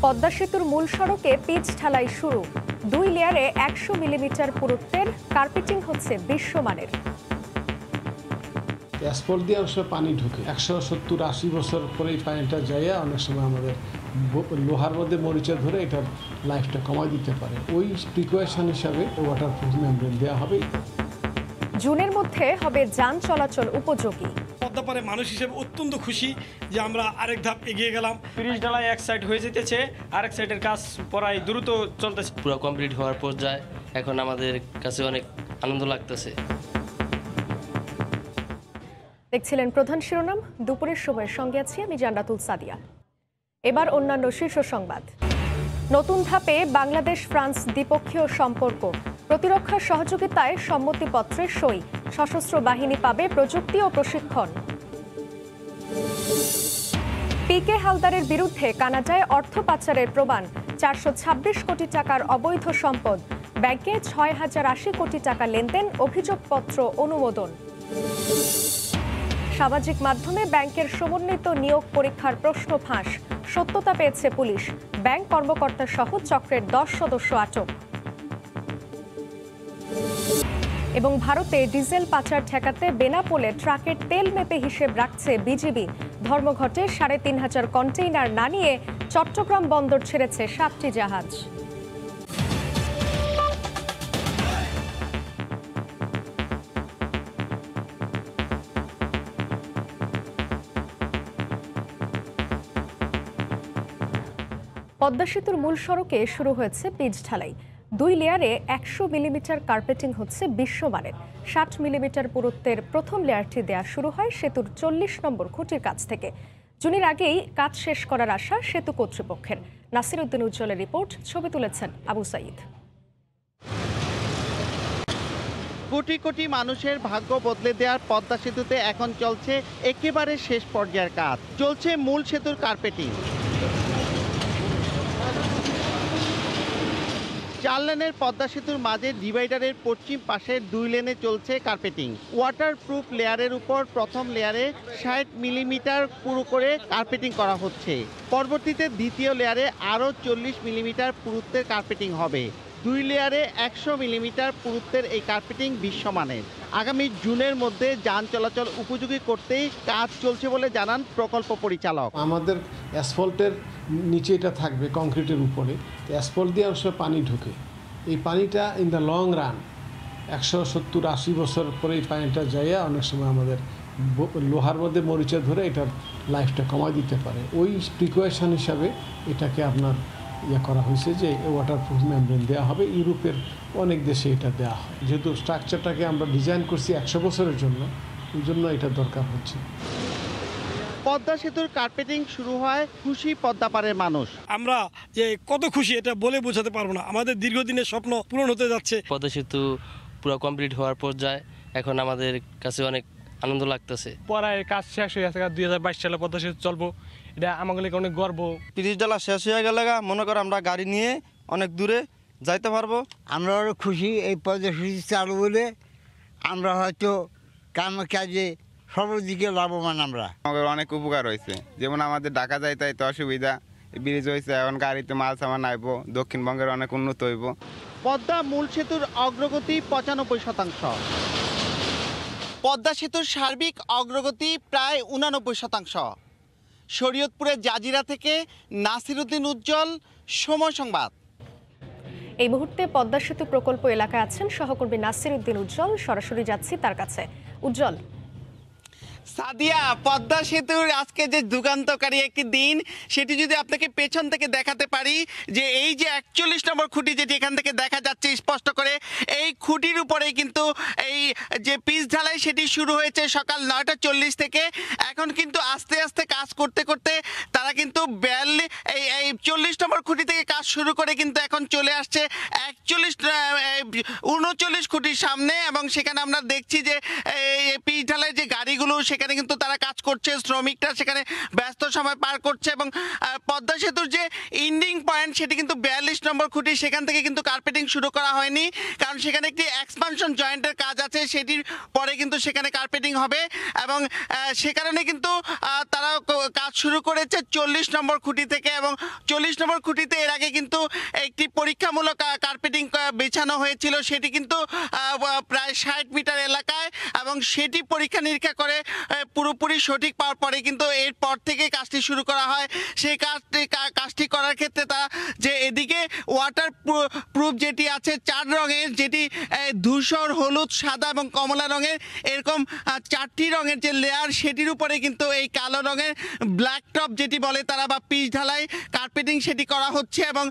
পদ্মা সেতুর মূল সড়কে পিচ ঢালাই শুরু। 2 লেয়ারে 100 মিলিমিটার পুরুত্বের কার্পেটিং হচ্ছে বিশ্বমানের। অ্যাসফল্ট দিয়ে অবশ্য পানি ঢুকে 170-80 বছর পরে এই পানিটা যাইয়া অনেক সময় আমাদের লোহার মধ্যে মরিচা ধরে এটার লাইফটা কমায় দিতে পারে। ওই প্রিকশন হিসাবে ওয়াটার প্রুফ মেমব্রেন দেওয়া হবে। জুনের মধ্যে হবে যান চলাচল উপযোগী। পদ্মাপাড়ে মানুষ হিসেবে অত্যন্ত খুশি যে আমরা আরেক ধাপ এগিয়ে গেলাম। ব্রিজ ঢালাই এক সাইড হয়ে যেতেছে, আরেক সাইডের কাজ প্রায় দ্রুত চলতেছে। পুরো কমপ্লিট হওয়ার পর যায়, এখন আমাদের কাছে অনেক আনন্দ লাগতেছে। দেখছিলেন প্রধান শিরোনাম, দুপুরের সময়ের সঙ্গে আছি আমি জান্নাতুল সাদিয়া। এবার অন্যান্য শীর্ষ সংবাদ। নতুন ধাপে বাংলাদেশ ফ্রান্স দ্বিপক্ষীয় সম্পর্ক, প্রতিরক্ষা সহযোগিতায় সম্মতিপত্রে সই, সশস্ত্র বাহিনী পাবে প্রযুক্তি ও প্রশিক্ষণ। পিকে হালদারের বিরুদ্ধে কানাডায় অর্থ পাচারের প্রমাণ, 426 কোটি টাকার অবৈধ সম্পদ, ব্যাংকে 6080 কোটি টাকা লেনদেন, অভিযোগপত্র অনুমোদন। সামাজিক মাধ্যমে ব্যাংকের সমন্বিত নিয়োগ পরীক্ষার প্রশ্ন ফাঁস, সত্যতা পেয়েছে পুলিশ, ব্যাংক কর্মকর্তা সহ চক্রের 10 সদস্য আটক। এবং ভারতে ডিজেল পাচার ঠেকাতে বেনাপোলে ট্রাকের তেল মেপে হিসেব রাখছে বিজিবি। ধর্মঘটে 3500 কন্টেইনার না নিয়ে চট্টগ্রাম বন্দর ছেড়েছে 7টি জাহাজ। পদ্মা সেতুর মূল সড়কে শুরু হয়েছে পিচ ঢালাই। 2 লেয়ারে 100 মিলিমিটার কার্পেটিং হচ্ছে বিশ্বমানের। 60 মিলিমিটার পুরুত্বের প্রথম লেয়ারটি দেয়া শুরু হয় সেতুর 40 নম্বর খুঁটির কাছ থেকে। জুনের আগেই কাজ শেষ করার আশা সেতু কর্তৃপক্ষের। নাসির উদ্দিন উজ্জ্বলের রিপোর্ট, ছবি তুলেছেন আবু সাইদ। কোটি কোটি মানুষের ভাগ্য বদলে দেওয়ার পদ্মা সেতুতে এখন চলছে একেবারে শেষ পর্যায়ের কাজ। চলছে মূল সেতুর কার্পেটিং। 4 লেনের পদ্মা সেতুর মাঝে ডিভাইডারের পশ্চিম পাশে 2 লেনে চলছে কার্পেটিং। ওয়াটারপ্রুফ লেয়ারের উপর প্রথম লেয়ারে 60 মিলিমিটার পুরো করে কার্পেটিং করা হচ্ছে। পরবর্তীতে দ্বিতীয় লেয়ারে আরও 40 মিলিমিটার পুরুত্বের কার্পেটিং হবে। 2 লেয়ারে 100 মিলিমিটার পুরুত্বের এই কার্পেটিং বিশ্বমানের। আগামী জুনের মধ্যে যান চলাচল উপযোগী করতেই কাজ চলছে বলে জানান প্রকল্প পরিচালক। আমাদের অ্যাসফল্টের নিচে এটা থাকবে কংক্রিটের উপরে, অ্যাসফল্ট দিয়ে অবশ্য পানি ঢুকে। এই পানিটা ইন দ্য লং রান 170-80 বছর পরে এই পানিটা যাইয়া অনেক সময় আমাদের লোহার মধ্যে মরিচা ধরে এটার লাইফটা কমায় দিতে পারে। ওই প্রিকশন হিসাবে এটাকে আপনার করা হয়েছে যে ওয়াটারপ্রুফ মেমব্রেন দেওয়া হবে। ইউরোপের অনেক দেশে এটা দেওয়া হয়। যেহেতু স্ট্রাকচারটাকে আমরা ডিজাইন করছি 100 বছরের জন্য, এই জন্য এটা দরকার হচ্ছে। পদ্মা সেতুর কার্পেটিং শুরু হয় খুশি পদ্মাপাড়ের মানুষ। আমরা যে কত খুশি এটা বলে বোঝাতে পারবো না। আমাদের দীর্ঘদিনের স্বপ্ন পূরণ হতে যাচ্ছে। পদ্মা সেতু পুরো কমপ্লিট হওয়ার পর যায়, এখন আমাদের কাছে অনেক আনন্দ লাগতেছে। পড়ায় কাজ শেষ হয়ে গেছে, 2022 সালে পদ্মা সেতু চলবো, এটা আমাদের অনেক গর্ব। ব্রিজ ডালা শেষ হয়ে গেলে মনে করো আমরা গাড়ি নিয়ে অনেক দূরে যাইতে পারবো। আমরা আরও খুশি এই পদ্মা সেতু চালু বলে। আমরা হয়তো কাজে সর্বদিকে লাভবান। আমরা আমাদের অনেক উপকার হয়েছে, যেমন আমাদের ঢাকা যাইতে তো অসুবিধা, ব্রিজ হয়েছে, এখন গাড়িতে মাল সামান আইবো, দক্ষিণবঙ্গের অনেক উন্নত হইব। পদ্মা মূল সেতুর অগ্রগতি 95%। পদ্মা সেতুর সার্বিক অগ্রগতি প্রায় 89%। শরীয়তপুরের জাজিরা থেকে নাসির উদ্দিন উজ্জ্বল, সময় সংবাদ। এই মুহূর্তে পদ্মা সেতু প্রকল্প এলাকায় আছেন সহকর্মী নাসির উদ্দিন উজ্জ্বল। সরাসরি যাচ্ছি তার কাছে। উজ্জ্বল, সাদিয়া, পদ্মা সেতুর আজকে যে যুগান্তকারী একটি দিন, সেটি যদি আপনাকে পেছন থেকে দেখাতে পারি, যে এই যে 41 নম্বর খুঁটি যেটি এখান থেকে দেখা যাচ্ছে স্পষ্ট করে, এই খুঁটির উপরেই কিন্তু এই যে পিচ ঢালাই সেটি শুরু হয়েছে সকাল 9টা 40 থেকে। এখন কিন্তু আস্তে আস্তে কাজ করতে করতে তারা কিন্তু এই 40 নম্বর খুঁটি থেকে কাজ শুরু করে কিন্তু এখন চলে আসছে 39 খুঁটির সামনে। এবং সেখানে আমরা দেখছি যে এই পিচ ঢালাই যে গাড়িগুলো সেখানে কিন্তু তারা কাজ করছে, শ্রমিকরা সেখানে ব্যস্ত সময় পার করছে এবং পদ্মা সেতুর যে ইন্ডিং পয়েন্ট সেটি কিন্তু 42 নম্বর খুঁটি, সেখান থেকে কিন্তু কার্পেটিং শুরু করা হয়নি, কারণ সেখানে একটি এক্সপানশন জয়েন্টের কাজ আছে, সেটির পরে কিন্তু সেখানে কার্পেটিং হবে এবং সে কারণে কিন্তু তারা কাজ শুরু করেছে 40 নম্বর খুঁটি থেকে। এবং 40 নম্বর খুঁটিতে এর আগে কিন্তু একটি পরীক্ষামূলক কার্পেটিং বিছানো হয়েছিল, সেটি কিন্তু প্রায় 60 মিটার এলাকায়, এবং সেটি পরীক্ষা নিরীক্ষা করে পুরোপুরি সঠিক পাওয়ার পরে কিন্তু এরপর থেকে কাজটি শুরু করা হয়। সেই কাজটি করার ক্ষেত্রে তারা যে এদিকে ওয়াটার প্রুফ যেটি আছে 4 রঙের, যেটি ধূসর, হলুদ, সাদা এবং কমলা রঙের, এরকম 4টি রঙের যে লেয়ার, সেটির উপরে কিন্তু এই কালো রঙের ব্ল্যাক টপ যেটি বলে তারা বা পিচ ঢালাই কার্পেটিং সেটি করা হচ্ছে। এবং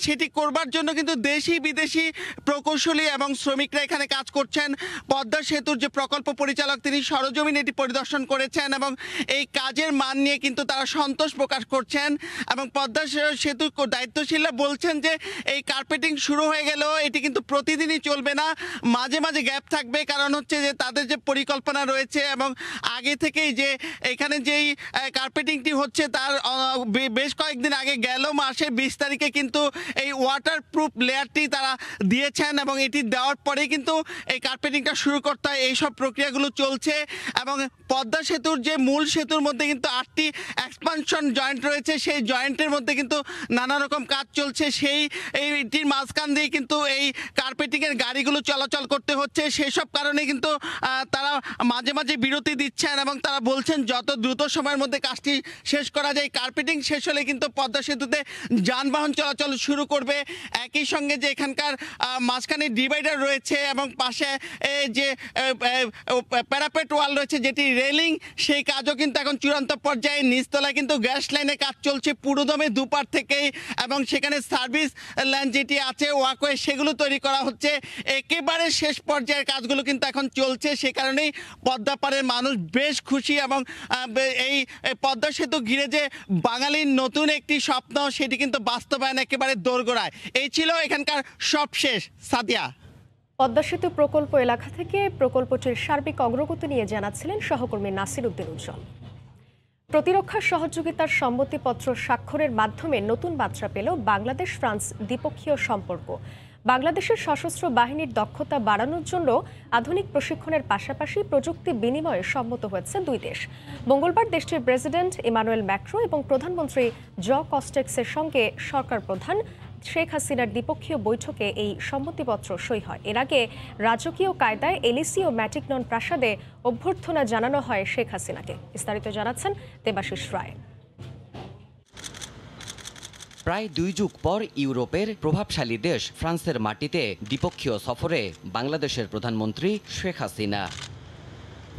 সেটি করবার জন্য কিন্তু দেশি বিদেশি প্রকৌশলী এবং শ্রমিকরা এখানে কাজ করছেন। পদ্মা সেতুর যে প্রকল্প পরিচালক তিনি সরজমিনে এটি পরিদর্শন করেছেন এবং এই কাজের মান নিয়ে কিন্তু তারা সন্তোষ প্রকাশ করছেন। এবং পদ্মা সেতুর দায়িত্বশীলরা বলছেন যে এই কার্পেটিং শুরু হয়ে গেল, এটি কিন্তু প্রতিদিনই চলবে না, মাঝে মাঝে গ্যাপ থাকবে, কারণ হচ্ছে যে তাদের যে পরিকল্পনা রয়েছে এবং আগে থেকেই যে এখানে যেই কার্পেটিংটি হচ্ছে তার বেশ কয়েকদিন আগে গেল মাসের 20 তারিখে কিন্তু এই ওয়াটার প্রুফ লেয়ারটি তারা দিয়েছেন এবং এটি দেওয়ার পরে কিন্তু এই কার্পেটিংটা শুরু করতে হয়। এইসব প্রক্রিয়াগুলো চলছে এবং পদ্মা সেতুর যে মূল সেতুর মধ্যে কিন্তু 8টি এক্সপানশন জয়েন্ট রয়েছে, সেই জয়েন্টের মধ্যে কিন্তু নানা রকম কাজ চলছে, এইটির মাঝখান দিয়ে কিন্তু এই কার্পেটিংয়ের গাড়িগুলো চলাচল করতে হচ্ছে। সেই সব কারণে কিন্তু তারা মাঝে মাঝে বিরতি দিচ্ছেন এবং তারা বলছেন যত দ্রুত সময়ের মধ্যে কাজটি শেষ করা যায়, কার্পেটিং শেষ হলে কিন্তু পদ্মা সেতুতে যানবাহন চলাচল শুরু করবে। একই সঙ্গে যে এখানকার মাঝখানে ডিভাইডার রয়েছে এবং পাশে যে প্যারাপেট ওয়াল রয়েছে যেটি রেলিং, সেই কাজও কিন্তু এখন চূড়ান্ত পর্যায়ে। নিচতলায় কিন্তু গ্যাস লাইনে কাজ চলছে পুরোদমে দুপার থেকেই এবং সেখানে সার্ভিস লাইন যেটি আছে ওয়াকওয়ে সেগুলো তৈরি করা হচ্ছে। একেবারে শেষ পর্যায়ের কাজগুলো কিন্তু এখন চলছে, সে কারণেই পদ্মা পাড়ের মানুষ বেশ খুশি এবং এই পদ্মা সেতু ঘিরে যে বাঙালির নতুন একটি স্বপ্ন সেটি কিন্তু বাস্তবায়ন একেবারে দোরগোড়ায়। এই ছিল এখানকার সবশেষ। সাদিয়া। পদ্মা সেতু প্রকল্প এলাকা থেকে প্রকল্পটির সার্বিক অগ্রগতি নিয়ে জানাচ্ছিলেন সহকর্মী নাসির উদ্দিন উজ্জ্বল। প্রতিরক্ষা সহযোগিতার সম্মতিপত্র স্বাক্ষরের মাধ্যমে নতুন মাত্রা পেল বাংলাদেশ ফ্রান্স দ্বিপক্ষীয় সম্পর্ক। বাংলাদেশের সশস্ত্র বাহিনীর দক্ষতা বাড়ানোর জন্য আধুনিক প্রশিক্ষণের পাশাপাশি প্রযুক্তি বিনিময়ে সম্মত হয়েছে দুই দেশ। মঙ্গলবার দেশটির প্রেসিডেন্ট ইমানুয়েল ম্যাক্রো এবং প্রধানমন্ত্রী জ কস্টেক্সের সঙ্গে সরকার প্রধান শেখ হাসিনার দ্বিপক্ষীয় বৈঠকে এই সম্মতিপত্র সই হয়। এর আগে রাজকীয় কায়দায় এলিসি ও ম্যাটিগনন প্রাসাদে অভ্যর্থনা জানানো হয় শেখ হাসিনাকে। বিস্তারিত জানাচ্ছেন দেবাশিস রায়। প্রায় 2 যুগ পর ইউরোপের প্রভাবশালী দেশ ফ্রান্সের মাটিতে দ্বিপক্ষীয় সফরে বাংলাদেশের প্রধানমন্ত্রী শেখ হাসিনা।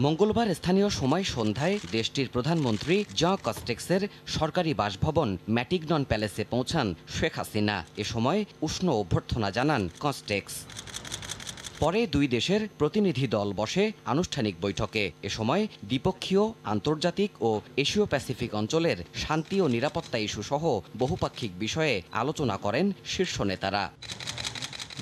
মঙ্গলবার স্থানীয় সময় সন্ধ্যায় দেশটির প্রধানমন্ত্রী জ কস্টেক্সের সরকারি বাসভবন ম্যাটিগনন প্যালেসে পৌঁছান শেখ হাসিনা। এ সময় উষ্ণ অভ্যর্থনা জানান কস্টেক্স। পরে দুই দেশের প্রতিনিধি দল বসে আনুষ্ঠানিক বৈঠকে। এ সময় দ্বিপক্ষীয়, আন্তর্জাতিক ও এশীয় প্যাসিফিক অঞ্চলের শান্তি ও নিরাপত্তা ইস্যু সহ বহুপাক্ষিক বিষয়ে আলোচনা করেন শীর্ষ নেতারা।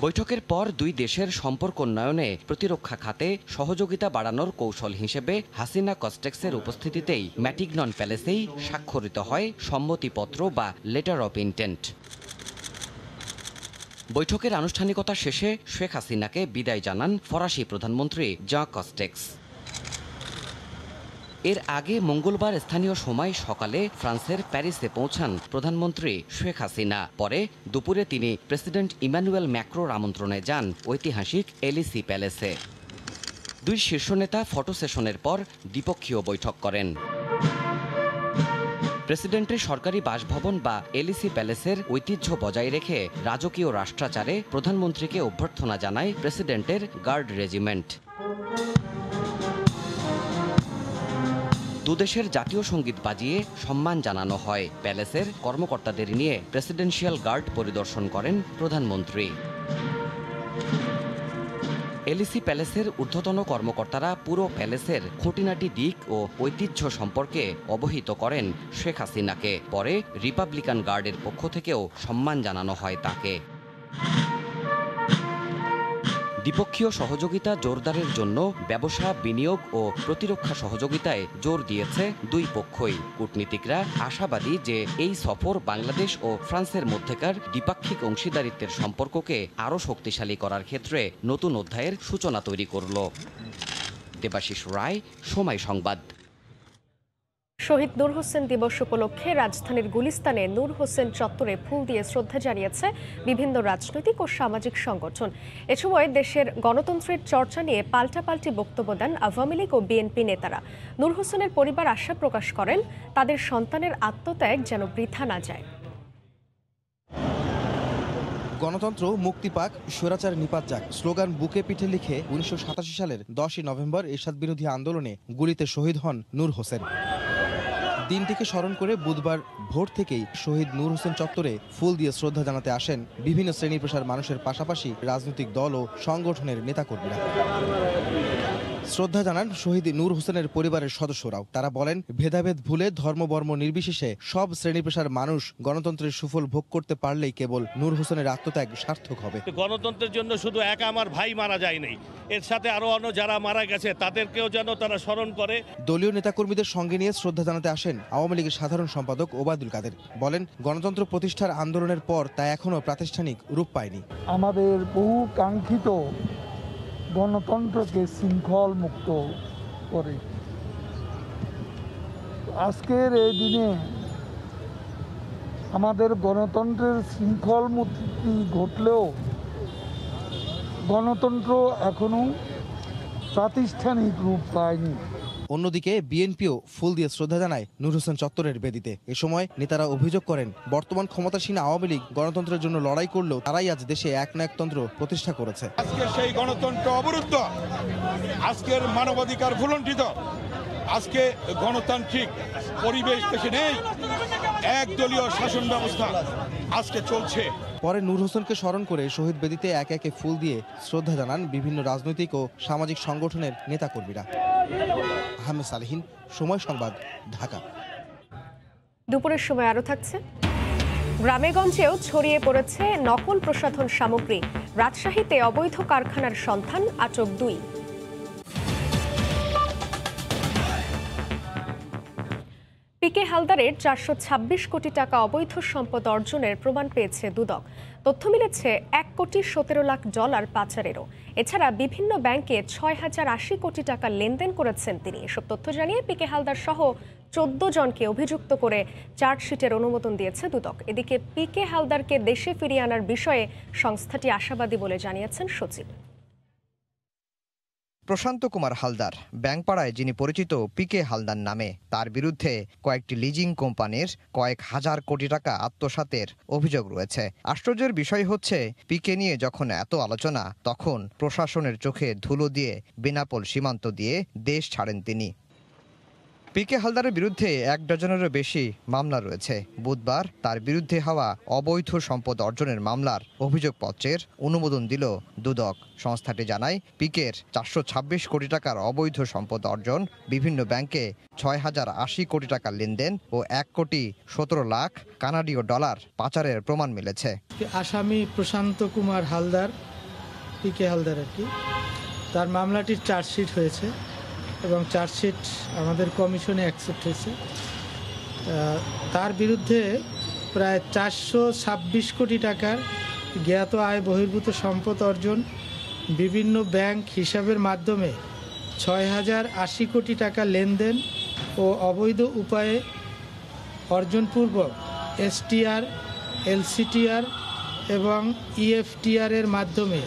বৈঠকের পর দুই দেশের সম্পর্ক উন্নয়নে প্রতিরক্ষা খাতে সহযোগিতা বাড়ানোর কৌশল হিসেবে হাসিনা কস্টেক্সের উপস্থিতিতেই ম্যাটিগনন প্যালেসেই স্বাক্ষরিত হয় সম্মতিপত্র বা লেটার অফ ইন্টেন্ট। বৈঠকের আনুষ্ঠানিকতা শেষে শেখ হাসিনাকে বিদায় জানান ফরাসি প্রধানমন্ত্রী জ কস্টেক্স। এর আগে মঙ্গলবার স্থানীয় সময় সকালে ফ্রান্সের প্যারিসে পৌঁছান প্রধানমন্ত্রী শেখ হাসিনা। পরে দুপুরে তিনি প্রেসিডেন্ট ইমানুয়েল ম্যাক্রোর আমন্ত্রণে যান ঐতিহাসিক এলিসি প্যালেসে। দুই শীর্ষ নেতা ফটো সেশনের পর দ্বিপক্ষীয় বৈঠক করেন। প্রেসিডেন্টের সরকারি বাসভবন বা এলিসি প্যালেসের ঐতিহ্য বজায় রেখে রাজকীয় রাষ্ট্রাচারে প্রধানমন্ত্রীকে অভ্যর্থনা জানায় প্রেসিডেন্টের গার্ড রেজিমেন্ট। দুদেশের জাতীয় সঙ্গীত বাজিয়ে সম্মান জানানো হয়। প্যালেসের কর্মকর্তাদের নিয়ে প্রেসিডেন্সিয়াল গার্ড পরিদর্শন করেন প্রধানমন্ত্রী। এলিসি প্যালেসের ঊর্ধ্বতন কর্মকর্তারা পুরো প্যালেসের খুঁটিনাটি দিক ও ঐতিহ্য সম্পর্কে অবহিত করেন শেখ হাসিনাকে। পরে রিপাবলিকান গার্ডের পক্ষ থেকেও সম্মান জানানো হয় তাকে। দ্বিপক্ষীয় সহযোগিতা জোরদারের জন্য ব্যবসা, বিনিয়োগ ও প্রতিরক্ষা সহযোগিতায় জোর দিয়েছে দুই পক্ষই। কূটনীতিকরা আশাবাদী যে এই সফর বাংলাদেশ ও ফ্রান্সের মধ্যেকার দ্বিপাক্ষিক অংশীদারিত্বের সম্পর্ককে আরও শক্তিশালী করার ক্ষেত্রে নতুন অধ্যায়ের সূচনা তৈরি করল। দেবাশিস রায়, সময় সংবাদ। শহীদ নূর হোসেন দিবস উপলক্ষে রাজধানীর গুলিস্তানে নূর হোসেন চত্বরে ফুল দিয়ে শ্রদ্ধা জানিয়েছে বিভিন্ন রাজনৈতিক ও সামাজিক সংগঠন। এ সময় দেশের গণতন্ত্রের চর্চা নিয়ে পাল্টাপাল্টি বক্তব্য দেন আওয়ামী লীগ ও বিএনপি নেতারা। নূর হোসেনের পরিবার আশা প্রকাশ করেন তাদের সন্তানের আত্মত্যাগ যেন বৃথা না যায়। গণতন্ত্র মুক্তি পাক, স্বৈরাচার নিপাত যাক স্লোগান বুকে পিঠে লিখে 1987 সালের 10ই নভেম্বর এরশাদ বিরোধী আন্দোলনে গুলিতে শহীদ হন নূর হোসেন। দিনটিকে স্মরণ করে বুধবার ভোর থেকেই শহীদ নূর হোসেন চত্বরে ফুল দিয়ে শ্রদ্ধা জানাতে আসেন বিভিন্ন শ্রেণী পেশার মানুষের পাশাপাশি রাজনৈতিক দল ও সংগঠনের নেতাকর্মীরা। শ্রদ্ধা জানান শহীদ নূর হোসেনের পরিবারের সদস্যরাও। তারা বলেন, ভেদাভেদ ভুলে ধর্ম বর্ম নির্বিশেষে সব শ্রেণী পেশার মানুষ গণতন্ত্রের সুফল ভোগ করতে পারলেই কেবল নূর হোসেনের আত্মত্যাগ সার্থক হবে। গণতন্ত্রের জন্য শুধু একা আমার ভাই মারা যায়নি, এর সাথে আরো অন্য যারা মারা গেছে তাদেরকেও যেন তারা স্মরণ করে। দলীয় নেতাকর্মীদের সঙ্গে নিয়ে শ্রদ্ধা জানাতে আসেন আওয়ামী লীগের সাধারণ সম্পাদক ওবায়দুল কাদের। বলেন, গণতন্ত্র প্রতিষ্ঠার আন্দোলনের পর তা এখনও প্রাতিষ্ঠানিক রূপ পায়নি। আমাদের বহু কাঙ্ক্ষিত গণতন্ত্রকে শৃঙ্খল মুক্ত করে আজকের এই দিনে আমাদের গণতন্ত্রের শৃঙ্খল মুক্তি ঘটলেও গণতন্ত্র এখনো প্রাতিষ্ঠানিক রূপ পায়নি। অন্যদিকে বিএনপিও ফুল দিয়ে শ্রদ্ধা জানায় নূর হোসেন চত্বরের বেদিতে। এ সময় নেতারা অভিযোগ করেন, বর্তমান ক্ষমতাসীন আওয়ামী লীগ গণতন্ত্রের জন্য লড়াই করলেও তারাই আজ দেশে একনায়কতন্ত্র প্রতিষ্ঠা করেছে। আজকের সেই গণতন্ত্র অবরুদ্ধ, আজকের মানবাধিকার ভুলণ্ঠিত, আজকে গণতান্ত্রিক পরিবেশ দেশে নেই, একদলীয় শাসন ব্যবস্থা আজকে চলছে। পরে নূর হোসেনকে স্মরণ করে শহীদ বেদিতে একে একে ফুল দিয়ে শ্রদ্ধা জানান বিভিন্ন রাজনৈতিক ও সামাজিক সংগঠনের নেতাকর্মীরা। আহমেদ সালেহীন, সময় সংবাদ, ঢাকা। দুপুরের সময় আরো থাকছে, গ্রামেগঞ্জেও ছড়িয়ে পড়েছে নকল প্রসাধন সামগ্রী। রাজশাহীতে অবৈধ কারখানার সন্ধান, আটক 2। পিকে হালদারের 426 কোটি টাকা অবৈধ সম্পদ অর্জনের প্রমাণ পেয়েছে দুদক। তথ্য মিলেছে $1,17,00,000 পাচারেরও। এছাড়া বিভিন্ন ব্যাংকে 6,080 কোটি টাকা লেনদেন করেছেন তিনি। এসব তথ্য জানিয়ে পিকে হালদার সহ 14 জনকে অভিযুক্ত করে চার্জশিটের অনুমোদন দিয়েছে দুদক। এদিকে পিকে হালদারকে দেশে ফিরিয়ে আনার বিষয়ে সংস্থাটি আশাবাদী বলে জানিয়েছেন সচিব। প্রশান্ত কুমার হালদার, ব্যাংকপাড়ায় যিনি পরিচিত পিকে হালদার নামে, তার বিরুদ্ধে কয়েকটি লিজিং কোম্পানির কয়েক হাজার কোটি টাকা আত্মসাতের অভিযোগ রয়েছে। আশ্চর্যের বিষয় হচ্ছে, পিকে নিয়ে যখন এত আলোচনা, তখন প্রশাসনের চোখে ধুলো দিয়ে বেনাপোল সীমান্ত দিয়ে দেশ ছাড়েন তিনি। পিকে হালদারের বিরুদ্ধে 1 ডজনেরও বেশি মামলা রয়েছে। বুধবার তার বিরুদ্ধে হওয়া অবৈধ সম্পদ অর্জনের মামলার অভিযোগপত্রের অনুমোদন দিল দুদক। সংস্থাটি জানায়, পিকের 426 কোটি টাকার অবৈধ সম্পদ অর্জন, বিভিন্ন ব্যাংকে 6,080 কোটি টাকার লেনদেন ও $1,17,00,000 কানাডীয় ডলার পাচারের প্রমাণ মিলেছে। আসামি প্রশান্ত কুমার হালদার, পিকে হালদার আর কি, তার মামলাটির চার্জশিট হয়েছে এবং চার্জশিট আমাদের কমিশনে অ্যাকসেপ্ট হয়েছে। তার বিরুদ্ধে প্রায় 426 কোটি টাকার জ্ঞাত আয় বহির্ভূত সম্পদ অর্জন, বিভিন্ন ব্যাংক হিসাবের মাধ্যমে 6,080 কোটি টাকা লেনদেন ও অবৈধ উপায়ে অর্জনপূর্বক এসটিআর, এলসিটিআর এবং ইএফটিআর এর মাধ্যমে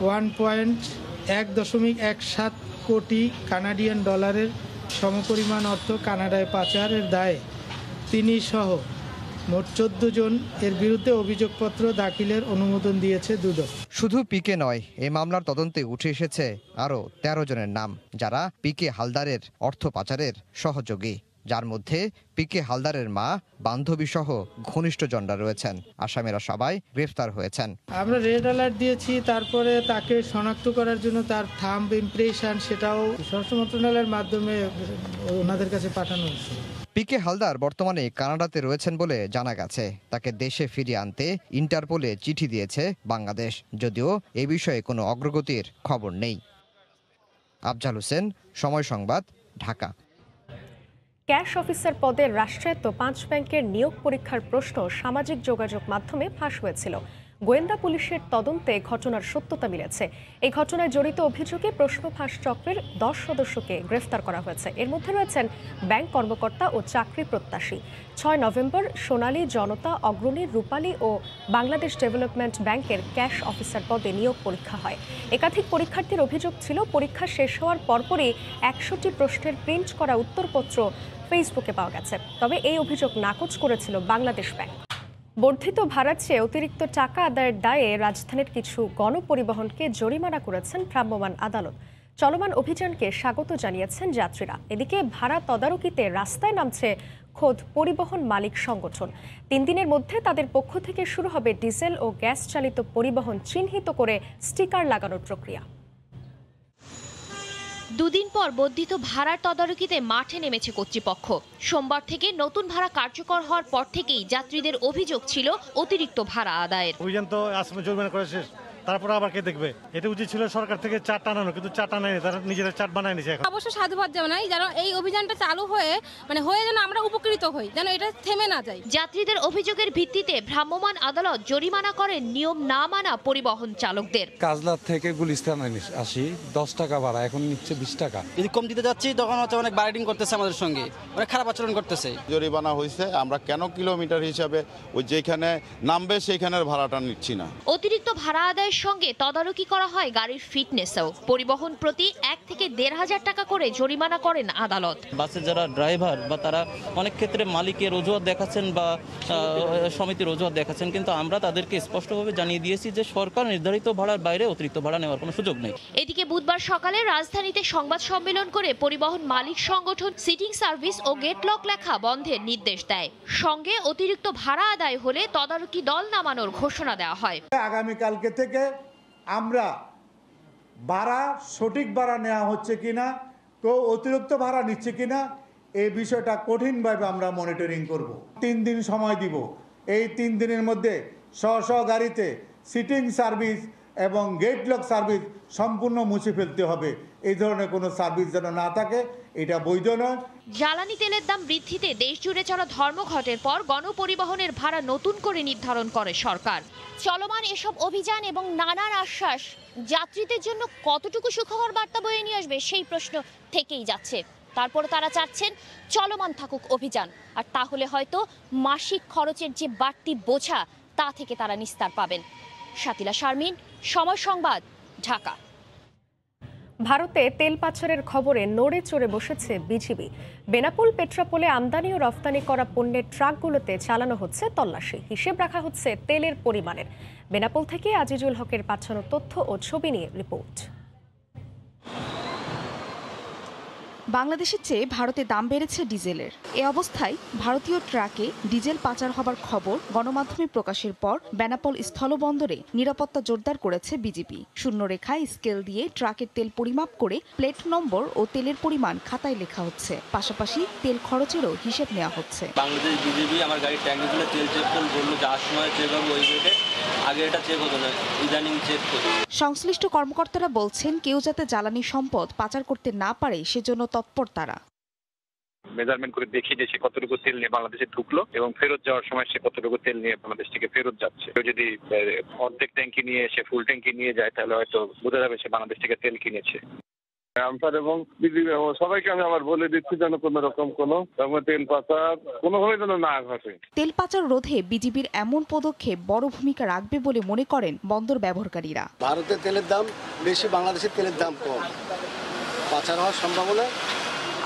1.17 কোটি কানাডিয়ান ডলারের সমপরিমাণ অর্থ কানাডায় পাচারের দায়ে তিনি সহ মোট 14 জন এর বিরুদ্ধে অভিযোগপত্র দাখিলের অনুমোদন দিয়েছে দুদক। শুধু পিকে নয়, এই মামলার তদন্তে উঠে এসেছে আরও 13 জনের নাম, যারা পিকে হালদারের অর্থ পাচারের সহযোগী, যার মধ্যে পিকে হালদারের মা, বান্ধবী সহ ঘনিষ্ঠজনরা রয়েছেন। আসামিরা সবাই গ্রেফতার হয়েছেন। আমরা রেড অ্যালার্ট দিয়েছি, তারপরে তাকে শনাক্ত করার জন্য তার থাম্ব ইমপ্রেশন সেটাও স্বরাষ্ট্র মন্ত্রণালয়ের মাধ্যমে ওনাদের কাছে পাঠানো হয়েছে। পিকে হালদার বর্তমানে কানাডাতে রয়েছেন বলে জানা গেছে। তাকে দেশে ফিরিয়ে আনতে ইন্টারপোলে চিঠি দিয়েছে বাংলাদেশ, যদিও এ বিষয়ে কোনো অগ্রগতির খবর নেই। আফজাল হোসেন, সময় সংবাদ, ঢাকা। ক্যাশ অফিসার পদে রাষ্ট্রায়ত্ত 5 ব্যাংকের নিয়োগ পরীক্ষার প্রশ্ন সামাজিক যোগাযোগ মাধ্যমে ফাঁস হয়েছিল। গোয়েন্দা পুলিশের তদন্তে ঘটনার সত্যতা মিলেছে। এই ঘটনায় জড়িত অভিযোগে প্রশ্ন ফাঁস চক্রের 10 সদস্যকে গ্রেফতার করা হয়েছে। এর মধ্যে রয়েছেন ব্যাংক কর্মকর্তা ও চাকরি প্রত্যাশী। 6 নভেম্বর সোনালী, জনতা, অগ্রণী, রূপালী ও বাংলাদেশ ডেভেলপমেন্ট ব্যাংকের ক্যাশ অফিসার পদে নিয়োগ পরীক্ষা হয়। একাধিক পরীক্ষার্থীর অভিযোগ ছিল, পরীক্ষা শেষ হওয়ার পরপরই 100টি প্রশ্নের প্রিন্ট করা উত্তরপত্র ফেসবুকে পাওয়া গেছে। তবে এই অভিযোগ নাকচ করেছিল বাংলাদেশ ব্যাংক। বর্ধিত ভাড়ার চেয়ে অতিরিক্ত টাকা আদায়ের দায়ে রাজধানীর কিছু গণপরিবহনকে জরিমানা করেছেন ভ্রাম্যমাণ আদালত। চলমান অভিযানকে স্বাগত জানিয়েছেন যাত্রীরা। এদিকে ভাড়া তদারকিতে রাস্তায় নামছে খোদ পরিবহন মালিক সংগঠন। 3 দিনের মধ্যে তাদের পক্ষ থেকে শুরু হবে ডিজেল ও গ্যাস চালিত পরিবহন চিহ্নিত করে স্টিকার লাগানোর প্রক্রিয়া। দুদিন পর বর্ধিত ভাড়ার তদারকিতে মাঠে নেমেছে কর্তৃপক্ষ। সোমবার থেকে নতুন ভাড়া কার্যকর হওয়ার পর থেকেই যাত্রীদের অভিযোগ ছিল অতিরিক্ত ভাড়া আদায়ের। অভিযান তো আসলে জরিমানা করে শেষ, তারপর আবার কে দেখবে? এটা উচিত ছিল সরকার থেকে চার্ট টানানো, কিন্তু চার্ট টানায়নি, তারা নিজেরা চার্ট বানায় নিছে। অবশ্য সাধুবাদ জানাই যেন এই অভিযানটা চালু হয়ে যেন আমরা উপকৃত হই, যেন এটা থেমে না যায়। যাত্রীদের অভিযোগের ভিত্তিতে ভ্রাম্যমাণ আদালত জরিমানা করেন নিয়ম না মানা পরিবহন চালকদের। কাজলার থেকে গুলিস্তান আসি 10 টাকা ভাড়া, এখন নিচ্ছে 20 টাকা। যদি কম দিতে যাচ্ছি তখন হচ্ছে অনেক বার্গেনিং করতেছে, আমাদের সঙ্গে অনেক খারাপ আচরণ করতেছে। জরিমানা হয়েছে, আমরা কেন কিলোমিটার হিসাবে ওই যেখানে নামবে সেইখানের ভাড়াটা নিচ্ছি না। অতিরিক্ত ভাড়া আদায়ের সঙ্গে তদারকি করা হয় গাড়ির ফিটনেসও। পরিবহন প্রতি 1 থেকে 1,500 টাকা করে জরিমানা করেন আদালত। বাসে যারা ড্রাইভার বা তারা অনেক ক্ষেত্রে মালিকের অজুহাত দেখাচ্ছেন বা সমিতির অজুহাত দেখাচ্ছেন, কিন্তু আমরা তাদেরকে স্পষ্টভাবে জানিয়ে দিয়েছি যে সরকার নির্ধারিত ভাড়ার বাইরে অতিরিক্ত ভাড়া নেওয়ার কোনো সুযোগ নেই। এদিকে বুধবার সকালে রাজধানীতে সংবাদ সম্মেলন করে পরিবহন মালিক সংগঠন সিটিং সার্ভিস ও গেট লক লেখা বন্ধের নির্দেশ দেয়। সঙ্গে অতিরিক্ত ভাড়া আদায় হলে তদারকি দল নামানোর ঘোষণা দেওয়া হয়। আগামীকালকে থেকে আমরা ভাড়া সঠিক ভাড়া নেওয়া হচ্ছে কিনা, কেউ অতিরিক্ত ভাড়া নিচ্ছে কিনা, এই বিষয়টা কঠিনভাবে আমরা মনিটরিং করব। 3 দিন সময় দিব। এই 3 দিনের মধ্যে স্ব গাড়িতে সিটিং সার্ভিস এবং গেট লক সার্ভিস সম্পূর্ণ মুছে ফেলতে হবে। এই ধরনের কোনো সার্ভিস যেন না থাকে, এটা বৈধ নয়। জ্বালানি তেলের দাম বৃদ্ধিতে দেশ জুড়ে চলা ধর্মঘটের পর গণপরিবহনের ভাড়া নতুন করে নির্ধারণ করে সরকার। চলমান এসব অভিযান এবং নানান আশ্বাস যাত্রীদের জন্য কতটুকু সুখবর বার্তা বয়ে নিয়ে আসবে সেই প্রশ্ন থেকেই যাচ্ছে। তারপর তারা চাচ্ছেন চলমান থাকুক অভিযান, আর তাহলে হয়তো মাসিক খরচের যে বাড়তি বোঝা তা থেকে তারা নিস্তার পাবেন। শাতিলা শারমিন, সময় সংবাদ, ঢাকা। ভারতে তেল পাচারের খবরে নড়ে চড়ে বসেছে বিজিবি। বেনাপোল পেট্রাপোলে আমদানি ও রফতানি করা পণ্যের ট্রাকগুলোতে চালানো হচ্ছে তল্লাশি। হিসেব রাখা হচ্ছে তেলের পরিমাণের। বেনাপোল থেকে আজিজুল হকের পাঠানো তথ্য ও ছবি নিয়ে রিপোর্ট। বাংলাদেশের চেয়ে ভারতে দাম বেড়েছে ডিজেলের। এ অবস্থায় ভারতীয় ট্রাকে ডিজেল পাচার হবার খবর গণমাধ্যমে প্রকাশের পর বেনাপোল স্থলবন্দরে নিরাপত্তা জোরদার করেছে বিজিবি। শূন্যরেখায় স্কেল দিয়ে ট্রাকের তেল পরিমাপ করে প্লেট নম্বর ও তেলের পরিমাণ খাতায় লেখা হচ্ছে। পাশাপাশি তেল খরচেরও হিসেব নেওয়া হচ্ছে। বাংলাদেশ বিজিবি আমার গাড়ির ট্যাঙ্কি খুলে তেল চেক করে বললো যাওয়ার সময় চেক হবে ওই রেটে, আগে এটা চেক হতো না, ইদানিং চেক করছে। সংশ্লিষ্ট কর্মকর্তারা বলছেন কেউ যাতে জ্বালানি সম্পদ পাচার করতে না পারে সেজন্য তৎপর তারা। মেজারমেন্ট করে দেখি যে সে কতটুকু তেল নিয়ে বাংলাদেশে ঢুকলো এবং ফেরত যাওয়ার সময় সে কতটুকু তেল নিয়ে বাংলাদেশ থেকে ফেরত যাচ্ছে। কেউ যদি অর্ধেক ট্যাঙ্কি নিয়ে সে ফুল ট্যাঙ্কি নিয়ে যায় তাহলে হয়তো বোঝা যাবে সে বাংলাদেশ থেকে তেল কিনেছে। এবং সবাইকে আমি আবার বলে দিচ্ছি যেন কোনো রকম কোনো তেল পাচার কোনোভাবে যেন না ঘটে। তেল পাচার রোধে বিজিবির এমন পদক্ষেপ বড় ভূমিকা রাখবে বলে মনে করেন বন্দর ব্যবহারকারীরা। ভারতের তেলের দাম বেশি, বাংলাদেশের তেলের দাম কম, পাচার হওয়ার সম্ভাবনা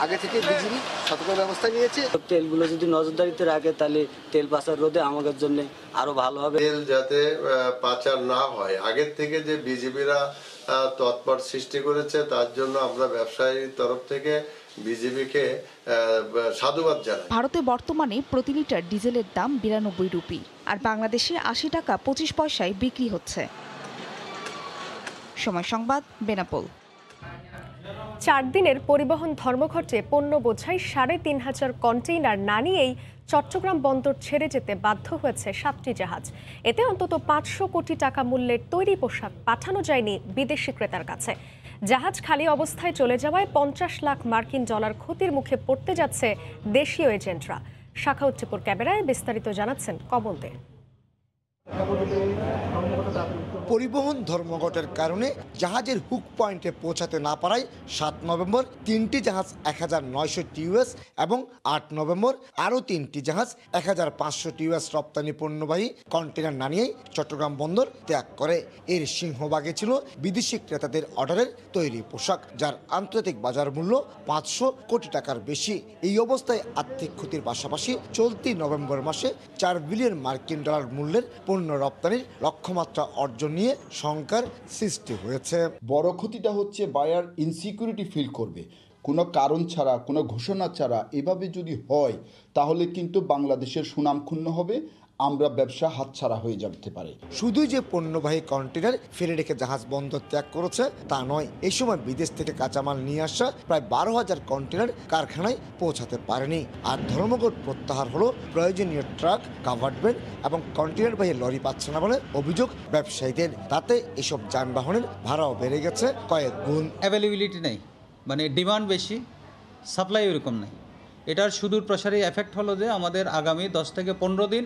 আগে থেকে বিজিবি সতর্ক ব্যবস্থা নিয়েছে। তেলগুলো যদি নজরদারিতে রাখে তাহলে তেল পাচার রোধে আমাদের জন্য আরো ভালো হবে। তেল যাতে পাচার না হয় আগের থেকে যে বিজিবিরা তৎপর সৃষ্টি করেছে তার জন্য আমরা ব্যবসায়ীর তরফ থেকে বিজিবিকে সাধুবাদ জানাই। ভারতে বর্তমানে প্রতি লিটার ডিজেলের দাম 92 রুপি, আর বাংলাদেশে 80 টাকা 25 পয়সায় বিক্রি হচ্ছে। সময় সংবাদ, বেনাপোল। 4 দিনের পরিবহন ধর্মঘটে পণ্য বোঝাই ৩৫০০ কন্টেইনার না নিয়েই চট্টগ্রাম বন্দর ছেড়ে যেতে বাধ্য হয়েছে 7টি জাহাজ। এতে অন্তত 500 কোটি টাকা মূল্যের তৈরি পোশাক পাঠানো যায়নি বিদেশি ক্রেতার কাছে। জাহাজ খালি অবস্থায় চলে যাওয়ায় 50 লাখ মার্কিন ডলার ক্ষতির মুখে পড়তে যাচ্ছে দেশীয় এজেন্টরা। শাখাউত টিপুর ক্যামেরায় বিস্তারিত জানাচ্ছেন কমল দে। পরিবহন ধর্মঘটের কারণে জাহাজের হুক পয়েন্টে পৌঁছাতে না পারায় 7 নভেম্বর 3টি জাহাজ 1900 টিউএস এবং 8 নভেম্বর আরও 3টি জাহাজ 1500 টিউএস রপ্তানি পণ্যবাহী কন্টেনার না নিয়েই চট্টগ্রাম বন্দর ত্যাগ করে। এর সিংহভাগে ছিল বিদেশি ক্রেতাদের অর্ডারের তৈরি পোশাক, যার আন্তর্জাতিক বাজার মূল্য 500 কোটি টাকার বেশি। এই অবস্থায় আর্থিক ক্ষতির পাশাপাশি চলতি নভেম্বর মাসে 4 বিলিয়ন মার্কিন ডলার মূল্যের পণ্য রপ্তানির লক্ষ্যমাত্রা অর্জন নিয়ে শঙ্কার সৃষ্টি হয়েছে। বড় ক্ষতিটা হচ্ছে বায়ার ইনসিকিউরিটি ফিল করবে। কোনো কারণ ছাড়া, কোনো ঘোষণা ছাড়া এভাবে যদি হয় তাহলে কিন্তু বাংলাদেশের সুনাম ক্ষুণ্ণ হবে, আমরা ব্যবসা হাতছাড়া হয়ে যেতে পারে। শুধুই যে পণ্যবাহী কন্টেনার ফেলে রেখে জাহাজ বন্দর ত্যাগ করেছে তা নয়, এই সময় বিদেশ থেকে কাঁচামাল নিয়ে আসা প্রায় 12,000 কন্টেনার কারখানায় পৌঁছাতে পারেনি। আর ধর্মঘট প্রত্যাহার হলো প্রয়োজনীয় ট্রাক, কাভার্ড ভ্যান এবং কন্টেনারবাহী লরি পাচ্ছে না বলে অভিযোগ ব্যবসায়ীদের। তাতে এসব যানবাহনের ভাড়াও বেড়ে গেছে কয়েক গুণ। অ্যাভেলেবিলিটি নেই, মানে ডিমান্ড বেশি, সাপ্লাই ওরকম নেই। এটার সুদূর প্রসারী এফেক্ট হলো যে আমাদের আগামী 10 থেকে 15 দিন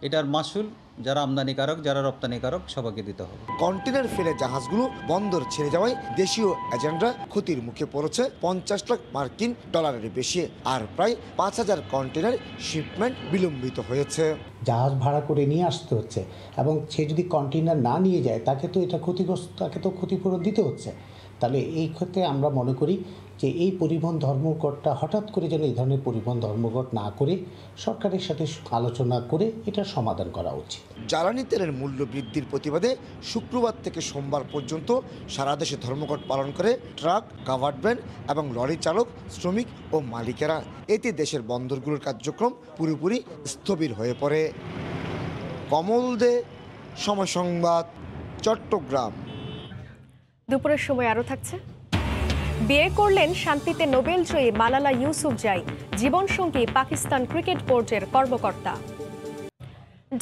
এটার মাসুল যারা আমদানিকারক, যারা রপ্তানিকারক সবাইকে দিতে হবে। কন্টেনার ফেলে জাহাজগুলো বন্দর ছেড়ে যাওয়ায় দেশীয় এজেন্টরা ক্ষতির মুখে পড়েছে 50 লাখ মার্কিন ডলারের বেশি। আর প্রায় 5000 কন্টেনার শিপমেন্ট বিলম্বিত হয়েছে। জাহাজ ভাড়া করে নিয়ে আসতে হচ্ছে এবং সে যদি কন্টেনার না নিয়ে যায় তাকে তো এটা ক্ষতিগ্রস্ত, তাকে তো ক্ষতিপূরণ দিতে হচ্ছে। তাহলে এই ক্ষেত্রে আমরা মনে করি যে এই পরিবহন ধর্মঘটটা হঠাৎ করে যেন এই ধরনের পরিবহন ধর্মঘট না করে সরকারের সাথে আলোচনা করে এটার সমাধান করা উচিত। জ্বালানি তেলের মূল্য বৃদ্ধির প্রতিবাদে শুক্রবার থেকে সোমবার পর্যন্ত সারা দেশে ধর্মঘট পালন করে ট্রাক, কাভার্ড ভ্যান এবং লরি চালক, শ্রমিক ও মালিকেরা। এতে দেশের বন্দরগুলোর কার্যক্রম পুরোপুরি স্থবির হয়ে পড়ে। কমল দে, সময় সংবাদ, চট্টগ্রাম। দুপুরের সময় আরও থাকছে। বিয়ে করলেন শান্তিতে নোবেলজয়ী মালালা ইউসুফজাই, জীবনসঙ্গী পাকিস্তান ক্রিকেট বোর্ডের কর্মকর্তা।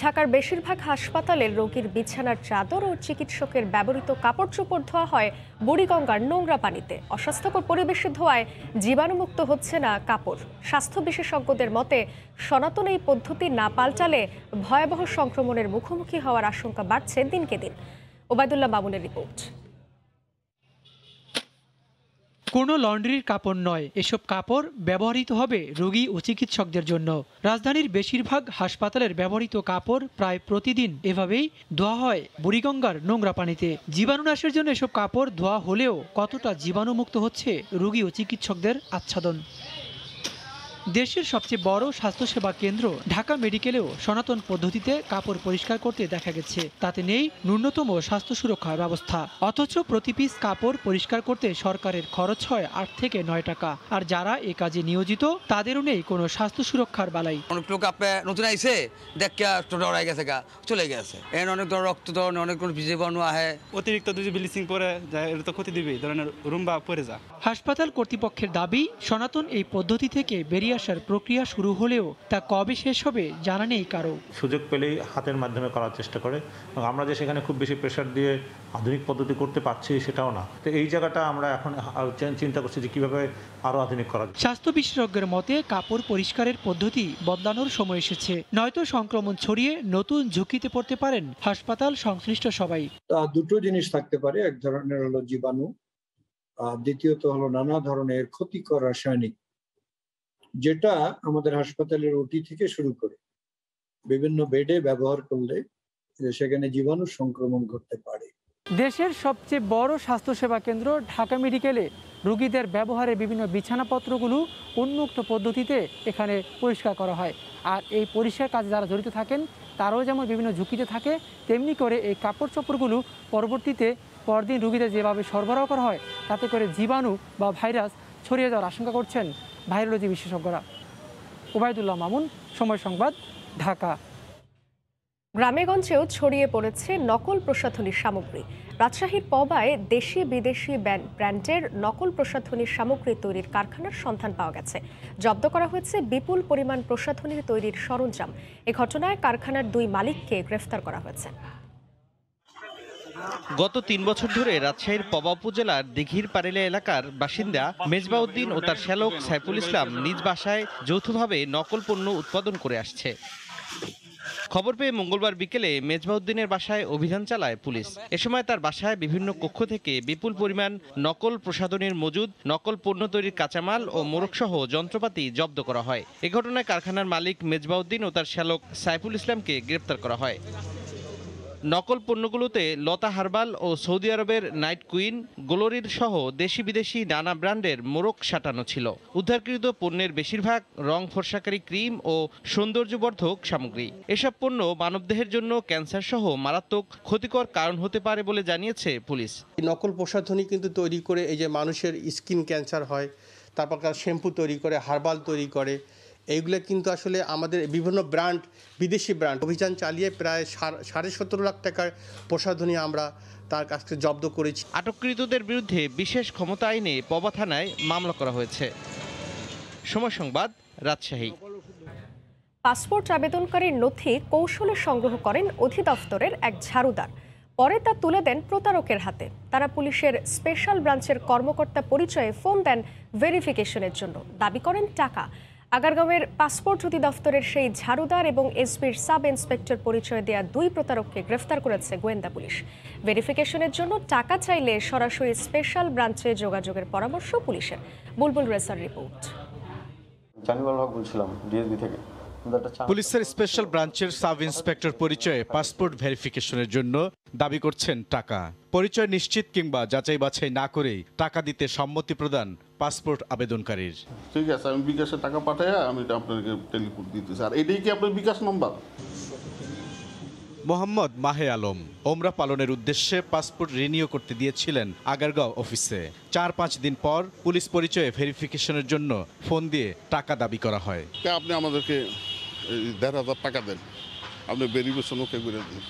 ঢাকার বেশিরভাগ হাসপাতালের রোগীর বিছানার চাদর ও চিকিৎসকের ব্যবহৃত কাপড় চোপড় ধোয়া হয় বুড়িগঙ্গার নোংরা পানিতে। অস্বাস্থ্যকর পরিবেশে ধোয়ায় জীবাণুমুক্ত হচ্ছে না কাপড়। স্বাস্থ্য বিশেষজ্ঞদের মতে সনাতন এই পদ্ধতি না পাল্টালে ভয়াবহ সংক্রমণের মুখোমুখি হওয়ার আশঙ্কা বাড়ছে দিনকে দিন। ওবায়দুল্লাহ মামুনের রিপোর্ট। কোনো লন্ড্রির কাপড় নয়, এসব কাপড় ব্যবহৃত হবে রোগী ও চিকিৎসকদের জন্য। রাজধানীর বেশিরভাগ হাসপাতালের ব্যবহৃত কাপড় প্রায় প্রতিদিন এভাবেই ধোয়া হয় বুড়িগঙ্গার নোংরা পানিতে। জীবাণুনাশের জন্য এসব কাপড় ধোয়া হলেও কতটা জীবাণুমুক্ত হচ্ছে রোগী ও চিকিৎসকদের আচ্ছাদন। দেশের সবচেয়ে বড় স্বাস্থ্যসেবা কেন্দ্র ঢাকা মেডিকেলেও সনাতন পদ্ধতিতে কাপড় পরিষ্কার করতে দেখা গেছে। তাতে নেই ন্যূনতম স্বাস্থ্য সুরক্ষা ব্যবস্থা। অথচ প্রতি পিস কাপড় পরিষ্কার করতে সরকারের খরচ হয় 8 থেকে 9 টাকা। আর যারা এ কাজে নিয়োজিত তাদেরও নেই কোনো স্বাস্থ্য সুরক্ষার বালাই। অনেক লোক নতুন আইসে দেখ ডরাই গেছে গা চলে গেছে, এর অনেক রক্ত অনেক জীবাণু আহে। অতিরিক্ত যদি ব্লিচিং পরে যায় এটা তো ক্ষতি দিবেই, ধরনের রুম্বা পরে যা। হাসপাতাল কর্তৃপক্ষের দাবি সনাতন এই পদ্ধতি থেকে বেরিয়ে আসার প্রক্রিয়া শুরু হলেও তা কবে শেষ হবে জানা নেই কারো। সুযোগ পেলেই হাতের মাধ্যমে করার চেষ্টা করে। আমরা যে সেখানে খুব বেশি প্রেশার দিয়ে আধুনিক পদ্ধতি করতে পারছি সেটাও না। তো এই জায়গাটা আমরা এখন চিন্তা করছি যে কিভাবে আরো আধুনিক করা যায়। স্বাস্থ্য বিশেষজ্ঞের মতে কাপড় পরিষ্কারের পদ্ধতি বদলানোর সময় এসেছে, নয়তো সংক্রমণ ছড়িয়ে নতুন ঝুঁকিতে পড়তে পারেন হাসপাতাল সংশ্লিষ্ট সবাই। দুটো জিনিস থাকতে পারে, এক ধরনের হলো জীবাণু, দ্বিতীয়ত হলো নানা ধরনের ক্ষতিকর রাসায়নিক, যেটা আমাদের হাসপাতালের ওটি থেকে শুরু করে বিভিন্ন বেডে ব্যবহার করলে সেখানে জীবাণু সংক্রমণ ঘটতে পারে। দেশের সবচেয়ে বড় স্বাস্থ্যসেবা কেন্দ্র ঢাকা মেডিকেলে রোগীদের ব্যবহারে বিভিন্ন বিছানাপত্রগুলো উন্মুক্ত পদ্ধতিতে এখানে পরিষ্কার করা হয়। আর এই পরিষ্কার কাজে যারা জড়িত থাকেন তারাও যেমন বিভিন্ন ঝুঁকিতে থাকে, তেমনি করে এই কাপড় চোপড়গুলো পরবর্তীতে পরদিন রোগীদের যেভাবে সরবরাহ করা হয় তাতে করে জীবাণু বা ভাইরাস ছড়িয়ে যাওয়ার আশঙ্কা করছেন ভাইরোলজি বিশেষজ্ঞরা। ওবায়দুল্লাহ মামুন, সময় সংবাদ, ঢাকা। গ্রামেগঞ্জেও ছড়িয়ে পড়েছে নকল প্রসাধনী সামগ্রী। রাজশাহীর পবায় দেশি বিদেশি ব্র্যান্ডের নকল প্রসাধনী সামগ্রী তৈরির কারখানার সন্ধান পাওয়া গেছে। জব্দ করা হয়েছে বিপুল পরিমাণ প্রসাধনী তৈরির সরঞ্জাম। এ ঘটনায় কারখানার 2 মালিককে গ্রেফতার করা হয়েছে। গত 3 বছর ধরে রাজশাহীর পবা উপজেলার দিঘির পারেলা এলাকার বাসিন্দা মেজবাউদ্দিন ও তার শ্যালক সাইফুল ইসলাম নিজ বাসায় যৌথভাবে নকল পণ্য উৎপাদন করে আসছে। খবর পেয়ে মঙ্গলবার বিকেলে মেজবাউদ্দিনের বাসায় অভিযান চালায় পুলিশ। এ সময় তার বাসায় বিভিন্ন কক্ষ থেকে বিপুল পরিমাণ নকল প্রসাধনীর মজুদ, নকল পণ্য তৈরির কাঁচামাল ও মোড়কসহ যন্ত্রপাতি জব্দ করা হয়। এ ঘটনায় কারখানার মালিক মেজবাউদ্দিন ও তার শ্যালক সাইফুল ইসলামকে গ্রেপ্তার করা হয়। নকল পণ্যগুলোতে লতা হার্বাল ও সৌদি আরবের নাইট কুইন, গ্লোরির সহ দেশি বিদেশি নানা ব্র্যান্ডের মোড়ক সাঁটানো ছিল। উদ্ধারকৃত পণ্যের বেশিরভাগ রং ফর্সাকারী ক্রিম ও সৌন্দর্যবর্ধক সামগ্রী। এসব পণ্য মানবদেহের জন্য ক্যান্সার সহ মারাত্মক ক্ষতিকর কারণ হতে পারে বলে জানিয়েছে পুলিশ। নকল প্রসাধনী কিন্তু তৈরি করে এই যে মানুষের স্কিন ক্যান্সার হয়, তারপর শ্যাম্পু তৈরি করে, হার্বাল তৈরি করে, এইগুলো কিন্তু আসলে আমাদের বিভিন্ন ব্র্যান্ড, বিদেশি ব্র্যান্ড অভিযান চালিয়ে প্রায় 17.5 লাখ টাকার প্রসাধনী আমরা তার কাছ থেকে জব্দ করেছি। আটককৃতদের বিরুদ্ধে বিশেষ ক্ষমতা আইনে পবা থানায় মামলা করা হয়েছে। সময় সংবাদ, রাজশাহী। পাসপোর্ট আবেদনকারীর নথি কৌশলে সংগ্রহ করেন অধিদপ্তরের এক ঝাড়ুদার। পরে তা তুলে দেন প্রতারকের হাতে। তারা পুলিশের স্পেশাল ব্রাঞ্চের কর্মকর্তা পরিচয়ে ফোন দেন ভেরিফিকেশনের জন্য, দাবি করেন টাকা। আগারগাঁওয়ের পাসপোর্ট অধিদপ্তরের সেই ঝাড়ুদার এবং এসবির সাব ইন্সপেক্টর পরিচয় দেয়া 2 প্রতারককে গ্রেফতার করেছে গোয়েন্দা পুলিশ। ভেরিফিকেশনের জন্য টাকা চাইলে সরাসরি স্পেশাল ব্রাঞ্চে যোগাযোগের পরামর্শ পুলিশের। বুলবুল রেসার রিপোর্ট। পুলিশের স্পেশাল ব্রাঞ্চের সাব ইন্সপেক্টর পরিচয়ে পাসপোর্ট ভেরিফিকেশনের জন্য দাবি করছেন টাকা। পরিচয় নিশ্চিত কিংবা যাচাই বাছাই না করেই টাকা দিতে সম্মতি প্রদান পাসপোর্ট আবেদনকারীর। ঠিক আছে, আমি বিকাশে টাকা পাঠাই, আমি আপনাকে টেলিফোন দিতেছি। আর এটাই কি আপনার বিকাশ নাম্বার? মোহাম্মদ মাহে আলম ওমরা পালনের উদ্দেশ্যে পাসপোর্ট রিনিউ করতে দিয়েছিলেন আগারগাঁও অফিসে। 4-5 দিন পর পুলিশ পরিচয়ে ভেরিফিকেশনের জন্য ফোন দিয়ে টাকা দাবি করা হয়। আপনি আমাদেরকে 1,500 টাকা দেন, আপনি ভেরিফিকেশন ওকে করে দিন।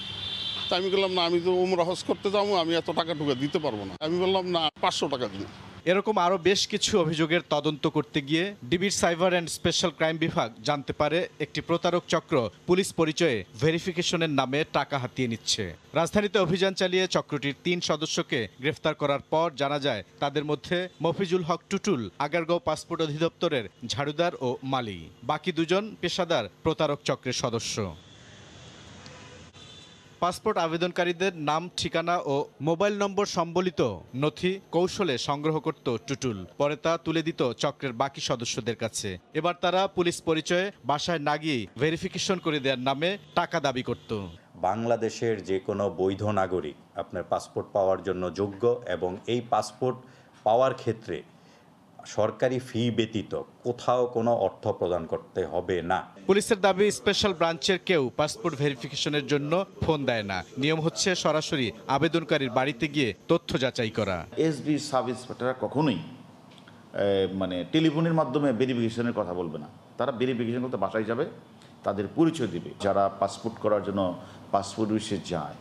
তা আমি বললাম না, আমি তো ওমরা হজ করতে যাবো, আমি এত টাকা টুকা দিতে পারবো না। আমি বললাম না, 500 টাকা দিন। এরকম আরও বেশ কিছু অভিযোগের তদন্ত করতে গিয়ে ডিবির সাইবার অ্যান্ড স্পেশাল ক্রাইম বিভাগ জানতে পারে একটি প্রতারক চক্র পুলিশ পরিচয়ে ভেরিফিকেশনের নামে টাকা হাতিয়ে নিচ্ছে। রাজধানীতে অভিযান চালিয়ে চক্রটির 3 সদস্যকে গ্রেফতার করার পর জানা যায় তাদের মধ্যে মফিজুল হক টুটুল আগারগাঁও পাসপোর্ট অধিদপ্তরের ঝাড়ুদার ও মালি, বাকি 2 জন পেশাদার প্রতারক চক্রের সদস্য। পাসপোর্ট আবেদনকারীদের নাম, ঠিকানা ও মোবাইল নম্বর সম্বলিত নথি কৌশলে সংগ্রহ করত টুটুল। পরে তা তুলে দিত চক্রের বাকি সদস্যদের কাছে। এবার তারা পুলিশ পরিচয়ে বাসায় না গিয়ে ভেরিফিকেশন করে দেওয়ার নামে টাকা দাবি করত। বাংলাদেশের যে কোনো বৈধ নাগরিক আপনার পাসপোর্ট পাওয়ার জন্য যোগ্য এবং এই পাসপোর্ট পাওয়ার ক্ষেত্রে সরকারি ফি ব্যতীত কোথাও কোনো অর্থ প্রদান করতে হবে না। পুলিশের দাবি, স্পেশাল ব্রাঞ্চের কেউ পাসপোর্ট ভেরিফিকেশনের জন্য ফোন দেয় না। নিয়ম হচ্ছে সরাসরি আবেদনকারীর বাড়িতে গিয়ে তথ্য যাচাই করা। এসবি সাব ইন্সপেক্টররা কখনোই টেলিফোনের মাধ্যমে ভেরিফিকেশনের কথা বলবে না। তারা ভেরিফিকেশন করতে বাসায় যাবে, তাদের পরিচয় দিবে। যারা পাসপোর্ট করার জন্য পাসপোর্ট অফিসে যায়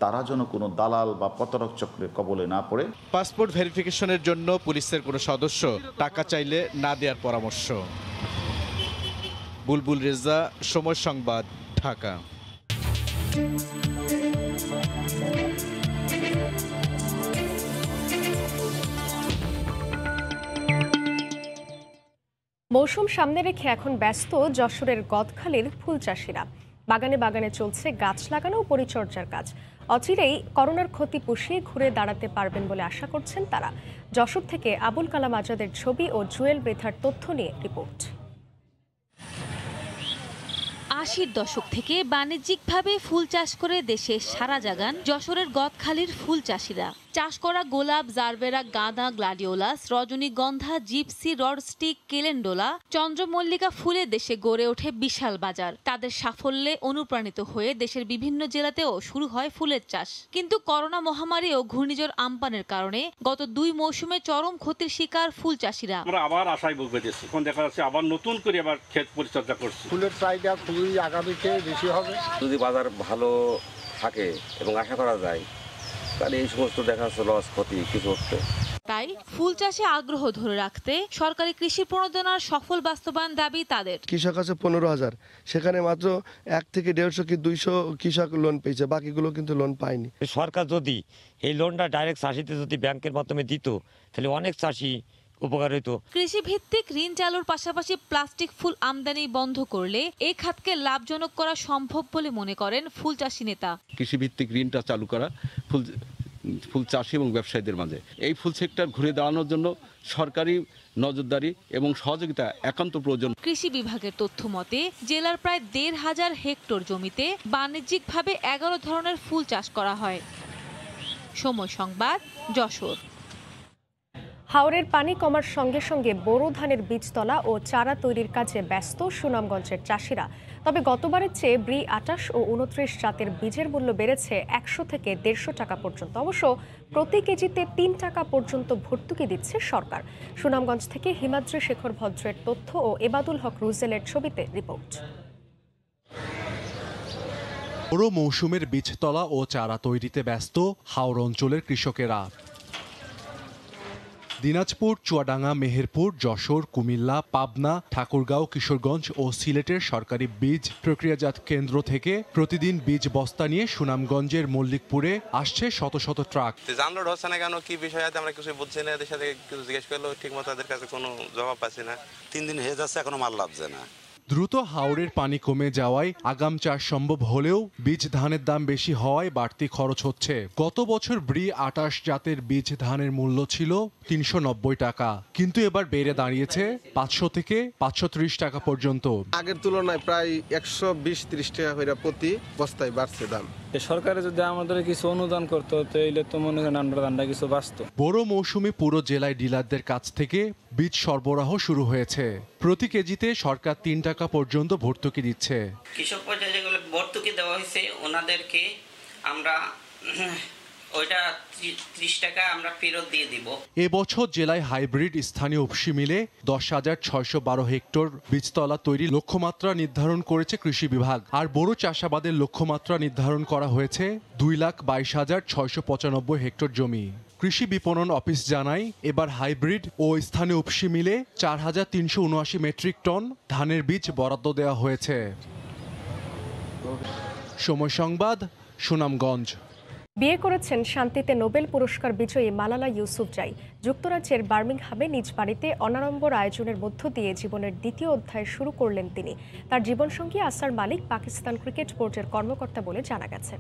তারা যেন কোনো দালাল বা প্রতারক চক্রের কবলে না পড়ে। পাসপোর্ট ভেরিফিকেশনের জন্য পুলিশের কোনো সদস্য টাকা চাইলে না দেওয়ার পরামর্শ। বুলবুল রেজা, সময় সংবাদ, ঢাকা। মৌসুম সামনে রেখে এখন ব্যস্ত যশোরের গদখালির ফুল চাষিরা। বাগানে বাগানে চলছে গাছ লাগানো ও পরিচর্যার কাজ। অচিরেই করোনার ক্ষতি পুষিয়ে ঘুরে দাঁড়াতে পারবেন বলে আশা করছেন তারা। যশোর থেকে আবুল কালাম আজাদের ছবি ও জুয়েল বেথার তথ্য নিয়ে রিপোর্ট। 80-র দশক থেকে বাণিজ্যিকভাবে ফুল চাষ করে দেশে সারা জাগান যশোরের গদখালির ফুল চাষিরা। চাষ করা গোলাপ, জারবেরা, গাঁদা, গ্লাডিওলাস, রজনীগন্ধা, জিপসি, রডস্টিক, কেলেন্ডোলা, চন্দ্রমল্লিকা ফুলে দেশে গড়ে ওঠে বিশাল বাজার। তাদের সাফল্যে অনুপ্রাণিত হয়ে দেশের বিভিন্ন জেলাতেও শুরু হয় ফুলের চাষ। কিন্তু করোনা মহামারী ও ঘূর্ণিঝড় আম্পানের কারণে গত 2 মৌসুমে চরম ক্ষতির শিকার ফুল চাষিরা। আমরা আবার আশায় বলতেছি, এখন দেখা যাচ্ছে আবার নতুন করে আবার ক্ষেত পরিচর্যা করছি। ফুলের চাহিদা খুবই খুবই আগামীতে বেশি হবে। যদি বাজার ভালো থাকে এবং আশা করা যায় তাহলে এই সমস্ত দেখা যাচ্ছে লস ক্ষতি কিছু হচ্ছে। তাই ফুল চাষে আগ্রহ ধরে রাখতে সরকারি কৃষি প্রণোদনার সফল বাস্তবায়ন দাবি তাদের। কৃষক আছে 15,000, সেখানে মাত্র 1 থেকে 150 কি 200 কৃষক লোন পেয়েছে, বাকিগুলো কিন্তু লোন পায়নি। সরকার যদি এই লোনটা ডাইরেক্ট চাষিতে যদি ব্যাংকের মাধ্যমে দিত তাহলে অনেক চাষি উপকার হইতো। কৃষি ভিত্তিক ঋণ চালুর পাশাপাশি প্লাস্টিক ফুল আমদানি বন্ধ করলে এই খাতকে লাভজনক করা সম্ভব বলে মনে করেন ফুল চাষি নেতা। কৃষি ভিত্তিক ঋণটা চালু করা ফুল চাষি এবং ব্যবসায়ীদের মাঝে এই ফুল সেক্টর ঘুরে দাঁড়ানোর জন্য সরকারি নজরদারি এবং সহযোগিতা একান্ত প্রয়োজন। কৃষি বিভাগের তথ্য মতে জেলার প্রায় 1,500 হেক্টর জমিতে বাণিজ্যিকভাবে 11 ধরনের ফুল চাষ করা হয়। সময় সংবাদ, যশোর। হাওরের পানি কমার সঙ্গে সঙ্গে বোরো ধানের বীজতলা ও চারা তৈরির কাজে ব্যস্ত সুনামগঞ্জের চাষিরা। তবে গতবারের চেয়ে ব্রি 28 ও 29 জাতের বীজের মূল্য বেড়েছে 100 থেকে 150 টাকা পর্যন্ত। অবশ্য প্রতি কেজিতে 3 টাকা পর্যন্ত ভর্তুকি দিচ্ছে সরকার। সুনামগঞ্জ থেকে হিমাদ্রি শেখর ভদ্রের তথ্য ও এবাদুল হক রুজেলের ছবিতে রিপোর্ট। বোরো মৌসুমের বীজতলা ও চারা তৈরিতে ব্যস্ত হাওর অঞ্চলের কৃষকেরা। দিনাজপুর, চুয়াডাঙ্গা, মেহেরপুর, যশোর, কুমিল্লা, পাবনা, ঠাকুরগাঁও, কিশোরগঞ্জ ও সিলেটের সরকারি বীজ প্রক্রিয়াজাত কেন্দ্র থেকে প্রতিদিন বীজ বস্তা নিয়ে সুনামগঞ্জের মল্লিকপুরে আসছে শত শত ট্রাক। জানলোড হচ্ছে না কেন, কি বিষয় আছে আমরা কিছু বুঝছি না। এদের সাথে কিছু জিজ্ঞেস করলেও ঠিক মতো তাদের কাছে কোনো জবাব পাচ্ছি না। 3 দিন হয়ে যাচ্ছে এখনো মাল লাভছে না। দ্রুত হাওরের পানি কমে যাওয়ায় আগাম চাষ সম্ভব হলেও বীজ ধানের দাম বেশি হওয়ায় বাড়তি খরচ হচ্ছে। গত বছর ব্রি 28 জাতের বীজ ধানের মূল্য ছিল 390 টাকা, কিন্তু এবার বেড়ে দাঁড়িয়েছে 500 থেকে 530 টাকা পর্যন্ত। আগের তুলনায় প্রায় 120-30 টাকা করে প্রতি বস্তায় বাড়ছে দাম। সরকারে যদি আমাদের কিছু অনুদান করতো তাহলে তো মনে করেন আমরা ধানটা কিছু বাঁচতো। বোরো মৌসুমে পুরো জেলায় ডিলারদের কাছ থেকে বীজ সরবরাহ শুরু হয়েছে। প্রতি কেজিতে সরকার 3 টাকা পর্যন্ত ভর্তুকি দিচ্ছে। কৃষক পর্যায়ে যেগুলো ভর্তুকি দেওয়া হয়েছে ওনাদেরকে আমরা ওইটা 30 টাকা আমরা ফেরত দিয়ে দিব। এবছর জেলায় হাইব্রিড স্থানীয় উপসি মিলে 10,612 হেক্টর বীজতলা তৈরি লক্ষ্যমাত্রা নির্ধারণ করেছে কৃষি বিভাগ। আর বোরো চাষাবাদের লক্ষ্যমাত্রা নির্ধারণ করা হয়েছে 2,22,695 হেক্টর জমি। কৃষি বিপণন অফিস জানায় এবার হাইব্রিড ও স্থানীয় উপসি মিলে 4,379 মেট্রিক টন ধানের বীজ বরাদ্দ দেওয়া হয়েছে। সময় সংবাদ, সুনামগঞ্জ। বিয়ে করেছেন শান্তিতে নোবেল পুরস্কার বিজয়ী মালালা ইউসুফজাই। যুক্তরাজ্যের বার্মিংহামে নিজ বাড়িতে অনাড়ম্বর আয়োজনের মধ্য দিয়ে জীবনের দ্বিতীয় অধ্যায় শুরু করলেন তিনি। তার জীবনসঙ্গী আসার মালিক পাকিস্তান ক্রিকেট বোর্ডের কর্মকর্তা বলে জানা গেছে।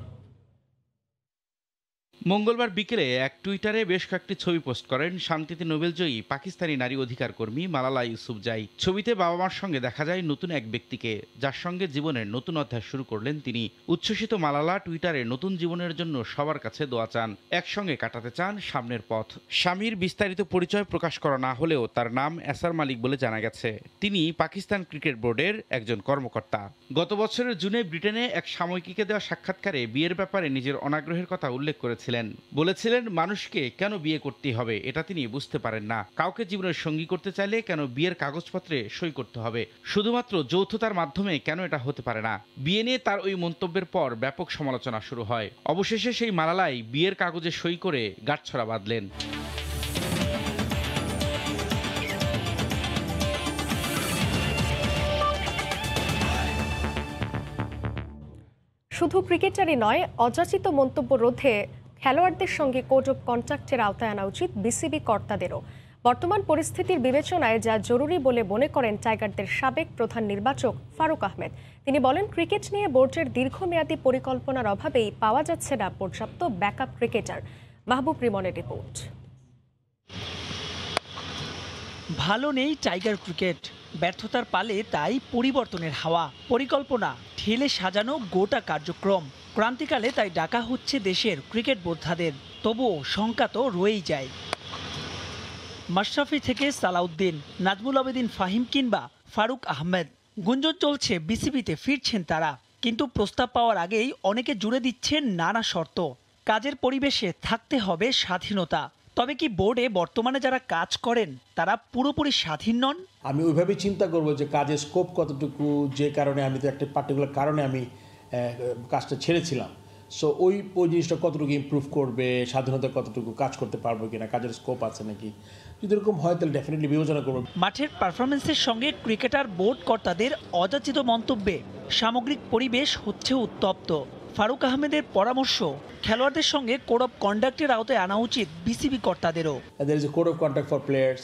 মঙ্গলবার বিকেলে এক টুইটারে বেশ কয়েকটি ছবি পোস্ট করেন শান্তিতে নোবেলজয়ী পাকিস্তানি নারী অধিকার কর্মী মালালা ইউসুফজাই। ছবিতে বাবা মার সঙ্গে দেখা যায় নতুন এক ব্যক্তিকে, যার সঙ্গে জীবনের নতুন অধ্যায় শুরু করলেন তিনি। উচ্ছ্বসিত মালালা টুইটারে নতুন জীবনের জন্য সবার কাছে দোয়া চান, একসঙ্গে কাটাতে চান সামনের পথ। স্বামীর বিস্তারিত পরিচয় প্রকাশ করা না হলেও তার নাম এসার মালিক বলে জানা গেছে। তিনি পাকিস্তান ক্রিকেট বোর্ডের একজন কর্মকর্তা। গত বছরের জুনে ব্রিটেনে এক সাময়িকীকে দেওয়া সাক্ষাৎকারে বিয়ের ব্যাপারে নিজের অনাগ্রহের কথা উল্লেখ করেছিলেন। বলেছিলেন মানুষকে কেন বিয়ে করতে হবে এটা তিনি বুঝতে পারেন না। কাউকে জীবনের সঙ্গী করতে চাইলে কেন বিয়ের কাগজপত্রে সই করতে হবে, শুধুমাত্র যৌথতার মাধ্যমে কেন এটা হতে পারে না। বিয়ে নিয়ে তার ওই মন্তব্যের পর ব্যাপক সমালোচনা শুরু হয়। অবশেষে সেই মালালাই বিয়ের কাগজে সই করে গাঁটছড়া বাঁধলেন। শুধু ক্রিকেটারই নয়, অযাচিত মন্তব্য রোধে খেলোয়াড়দের সঙ্গে কোড অফ কন্ডাক্টের আওতায় আনা উচিত বিসিবি কর্তাদেরও। বর্তমান পরিস্থিতির বিবেচনায় যা জরুরি বলে মনে করেন টাইগারদের সাবেক প্রধান নির্বাচক ফারুক আহমেদ। তিনি বলেন, ক্রিকেট নিয়ে বোর্ডের দীর্ঘমেয়াদী পরিকল্পনার অভাবেই পাওয়া যাচ্ছে না পর্যাপ্ত ব্যাকআপ ক্রিকেটার। মাহবুব রিমনের রিপোর্ট। ভালো নেই টাইগার ক্রিকেট, ব্যর্থতার পালে তাই পরিবর্তনের হাওয়া। পরিকল্পনা ঠেলে সাজানো গোটা কার্যক্রম। ক্রান্তিকালে তাই ডাকা হচ্ছে দেশের ক্রিকেট বোদ্ধাদের। তবুও শঙ্কা তো রয়েই যায়। মাশরাফি থেকে সালাউদ্দিন, নাজমুল আবেদিন ফাহিম কিংবা ফারুক আহমেদ, গুঞ্জন চলছে বিসিবিতে ফিরছেন তারা। কিন্তু প্রস্তাব পাওয়ার আগেই অনেকে জুড়ে দিচ্ছেন নানা শর্ত। কাজের পরিবেশে থাকতে হবে স্বাধীনতা, তবে কি বোর্ডে বর্তমানে যারা কাজ করেন তারা পুরোপুরি স্বাধীন নন? আমি ওইভাবেই চিন্তা করব যে কাজের স্কোপ কতটুকু, যে কারণে আমি তো একটা পার্টিকুলার কারণে আমি কাজটা ছেড়েছিলাম। সো ওই জিনিসটা কতটুকু ইমপ্রুভ করবে, স্বাধীনতা কতটুকু কাজ করতে পারবো কিনা, কাজের স্কোপ আছে নাকি, যদি এরকম হয় তাহলে ডেফিনেটলি বিবেচনা করবো। মাঠের পারফরমেন্সের সঙ্গে ক্রিকেটার বোর্ড কর্তাদের অযাচিত মন্তব্যে সামগ্রিক পরিবেশ হচ্ছে উত্তপ্ত। ফারুক আহমেদের পরামর্শ, খেলোয়াড়দের সঙ্গে কোড অফ কন্ডাক্টের আওতায় আনা উচিত বিসিবি কর্তাদেরও। There is a code of conduct for players,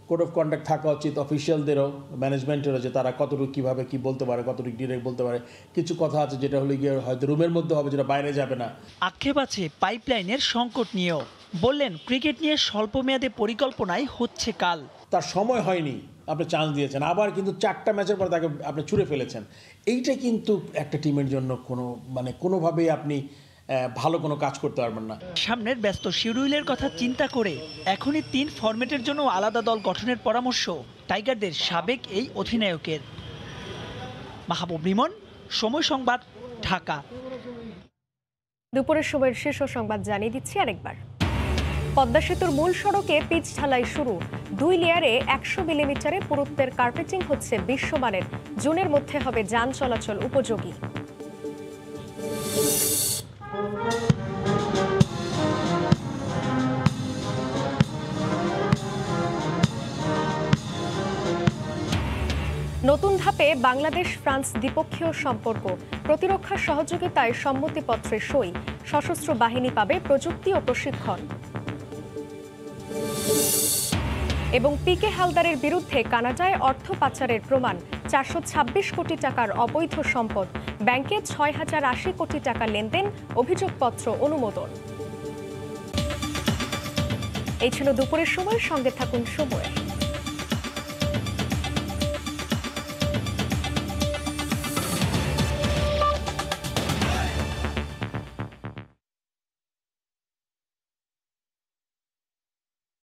code of conduct থাকা উচিত অফিসিয়ালদেরও, ম্যানেজমেন্টেরও, যে তারা কতটুকু কীভাবে কী বলতে পারে, কতটুকু ডিরেক্ট বলতে পারে। কিছু কথা আছে যেটা হলে গিয়ে হয়তো রুমের মধ্যে হবে, যেটা বাইরে যাবে না। আক্ষেপ আছে পাইপলাইনের সংকট নিয়েও। বললেন ক্রিকেট নিয়ে স্বল্প মেয়াদে পরিকল্পনায় হচ্ছে কাল। তার সময় হয়নি, আপনি চান্স দিয়েছেন, আবার কিন্তু 4টা ম্যাচের পর তাকে আপনি ছুড়ে ফেলেছেন। এইটা কিন্তু একটা টিমের জন্য কোনোভাবেই আপনি ভালো কোনো কাজ করতে পারবেন না। সামনের ব্যস্ত শিডিউলের কথা চিন্তা করে এখনই 3 ফরম্যাটের জন্য আলাদা দল গঠনের পরামর্শ টাইগারদের সাবেক এই অধিনায়কের। মাহবুব রিমন, সময় সংবাদ, ঢাকা। দুপুরের সময়ের শীর্ষ সংবাদ জানিয়ে দিচ্ছি আরেকবার। পদ্মা সেতুর মূল সড়কে পিচ ঢালাই শুরু। 2 লেয়ারে 100 মিলিমিটারে পুরুত্বের কার্পেটিং হচ্ছে বিশ্বমানের। জুনের মধ্যে হবে যান চলাচল উপযোগী। নতুন ধাপে বাংলাদেশ ফ্রান্স দ্বিপক্ষীয় সম্পর্ক। প্রতিরক্ষা সহযোগিতায় সম্মতিপত্রে সই। সশস্ত্র বাহিনী পাবে প্রযুক্তি ও প্রশিক্ষণ। এবং পিকে হালদারের বিরুদ্ধে কানাডায় অর্থ পাচারের প্রমাণ। 426 কোটি টাকার অবৈধ সম্পদ। ব্যাংকে 6080 কোটি টাকা লেনদেন। অভিযোগপত্র অনুমোদন। এই ছিল দুপুরের সময়। সঙ্গে থাকুন সময়।